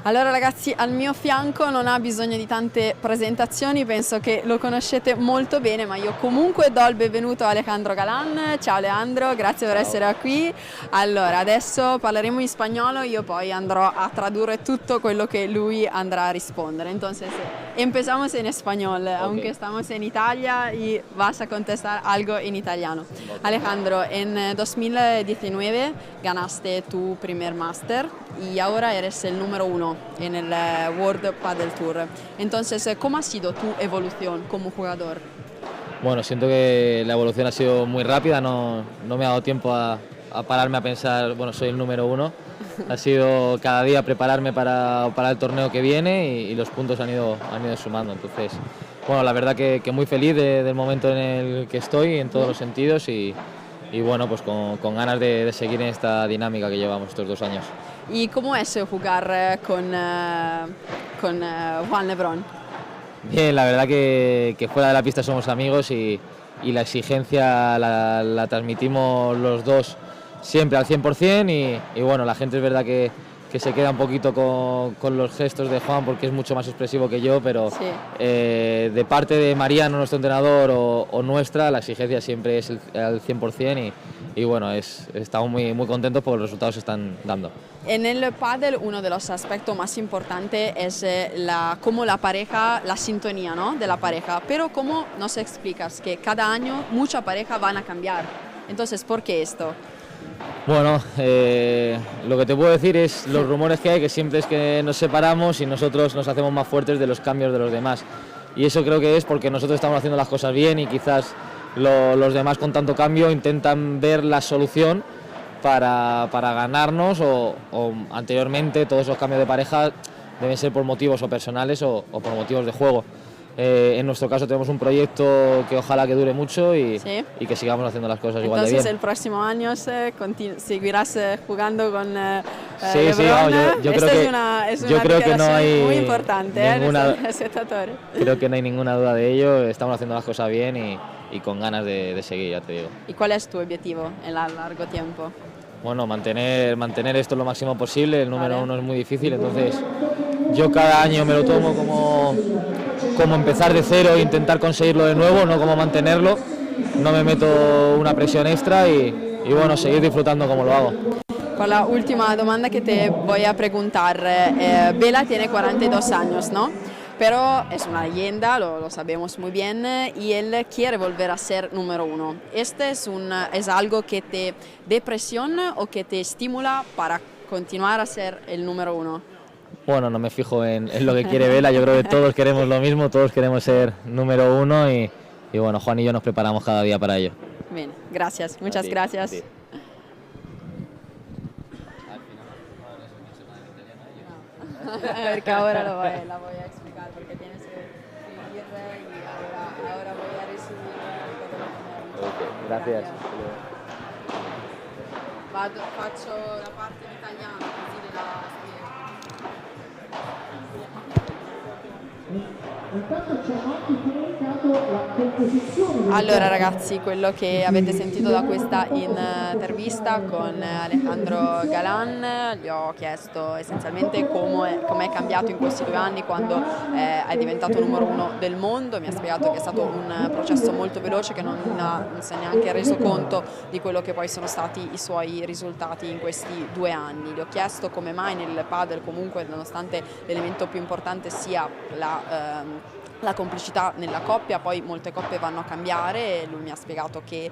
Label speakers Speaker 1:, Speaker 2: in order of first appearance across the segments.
Speaker 1: Allora ragazzi, al mio fianco non ha bisogno di tante presentazioni, penso che lo conoscete molto bene, ma io comunque do il benvenuto a Alejandro Galán. Ciao Alejandro, grazie per essere qui. Allora, adesso parleremo in spagnolo, io poi andrò a tradurre tutto quello que lui andrá a rispondere. Entonces, empezamos en español, okay. Aunque estamos en Italia y vas a contestar algo en italiano. Okay. Alejandro, en 2019 ganaste tu primer máster y ahora eres el número 1 en el World Padel Tour. Entonces, ¿cómo ha sido tu evolución como jugador?
Speaker 2: Bueno, siento que la evolución ha sido muy rápida, no me ha dado tiempo a pararme a pensar, bueno, soy el número 1. Ha sido cada día prepararme para el torneo que viene y los puntos han ido sumando. Entonces, bueno, la verdad que muy feliz del momento en el que estoy en todos los sentidos y bueno, pues con ganas de seguir en esta dinámica que llevamos estos 2 años.
Speaker 1: ¿Y cómo es jugar con Juan Lebrón?
Speaker 2: Bien, la verdad que fuera de la pista somos amigos y la exigencia la transmitimos los dos siempre al 100% y bueno, la gente es verdad que se queda un poquito con los gestos de Juan porque es mucho más expresivo que yo, pero sí. De parte de Mariano, nuestro entrenador, o nuestra, la exigencia siempre es al 100% y bueno, estamos muy contentos porque los resultados se están dando.
Speaker 1: En el pádel uno de los aspectos más importantes es cómo la pareja, la sintonía, ¿no?, de la pareja, pero cómo nos explicas que cada año muchas parejas van a cambiar, entonces ¿por qué esto?
Speaker 2: Bueno, lo que te puedo decir es los rumores que hay, que siempre es que nos separamos y nosotros nos hacemos más fuertes de los cambios de los demás. Y eso creo que es porque nosotros estamos haciendo las cosas bien y quizás los demás con tanto cambio intentan ver la solución para ganarnos o anteriormente todos esos cambios de pareja deben ser por motivos o personales o por motivos de juego. En nuestro caso tenemos un proyecto que ojalá que dure mucho y que sigamos haciendo las cosas igual de bien.
Speaker 1: Entonces el próximo año seguirás jugando con Lebrón.
Speaker 2: Sí, yo creo que no hay
Speaker 1: muy importante
Speaker 2: ninguna,
Speaker 1: espectadores.
Speaker 2: Creo que no hay ninguna duda de ello, estamos haciendo las cosas bien y con ganas de seguir, ya te digo.
Speaker 1: ¿Y cuál es tu objetivo en el largo tiempo?
Speaker 2: Bueno, mantener esto lo máximo posible, el número 1 es muy difícil, entonces yo cada año me lo tomo como empezar de cero e intentar conseguirlo de nuevo, no como mantenerlo, no me meto una presión extra y bueno, seguir disfrutando como lo hago.
Speaker 1: Con la última domanda que te voy a preguntar, Bela tiene 42 años, ¿no? Pero es una leyenda, lo sabemos muy bien, y él quiere volver a ser número 1. ¿Este es algo que te da presión o que te estimula para continuar a ser el número 1?
Speaker 2: Bueno, no me fijo en lo que quiere Bela, yo creo que todos queremos lo mismo, todos queremos ser número 1 y bueno, Juan y yo nos preparamos cada día para ello.
Speaker 1: Bien, gracias, muchas gracias. Porque ahora la voy a explicar porque tienes que escribir y ahora voy a recibir
Speaker 2: okay, gracias.
Speaker 1: Faccio la parte in italiano così la spiego. Allora ragazzi, quello che avete sentito da questa intervista con Alejandro Galán, gli ho chiesto essenzialmente come è cambiato in questi 2 anni quando è diventato numero 1 del mondo. Mi ha spiegato che è stato un processo molto veloce, che non si è neanche reso conto di quello che poi sono stati i suoi risultati in questi 2 anni. Gli ho chiesto come mai nel padel comunque, nonostante l'elemento più importante sia la complicità nella coppia, poi molte coppie vanno a cambiare e lui mi ha spiegato che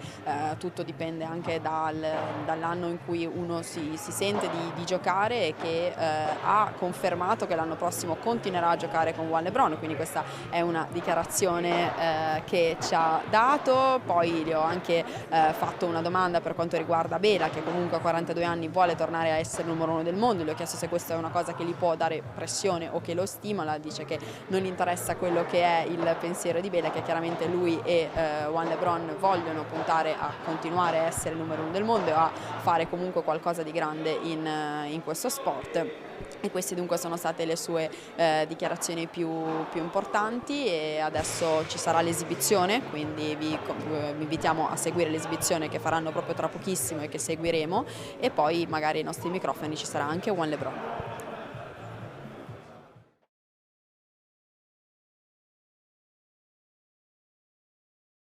Speaker 1: tutto dipende anche dall'anno in cui uno si sente di giocare e che ha confermato che l'anno prossimo continuerà a giocare con Juan Lebrón, quindi questa è una dichiarazione che ci ha dato. Poi gli ho anche fatto una domanda per quanto riguarda Bela, che comunque a 42 anni vuole tornare a essere il numero 1 del mondo. Gli ho chiesto se questa è una cosa che gli può dare pressione o che lo stimola. Dice che non gli interessa quello che è il pensiero di Bela, che chiaramente lui e Juan Lebrón vogliono puntare a continuare a essere il numero 1 del mondo e a fare comunque qualcosa di grande in questo sport. E queste dunque sono state le sue dichiarazioni più importanti e adesso ci sarà l'esibizione, quindi vi invitiamo a seguire l'esibizione che faranno proprio tra pochissimo e che seguiremo, e poi magari ai nostri microfoni ci sarà anche Juan Lebrón.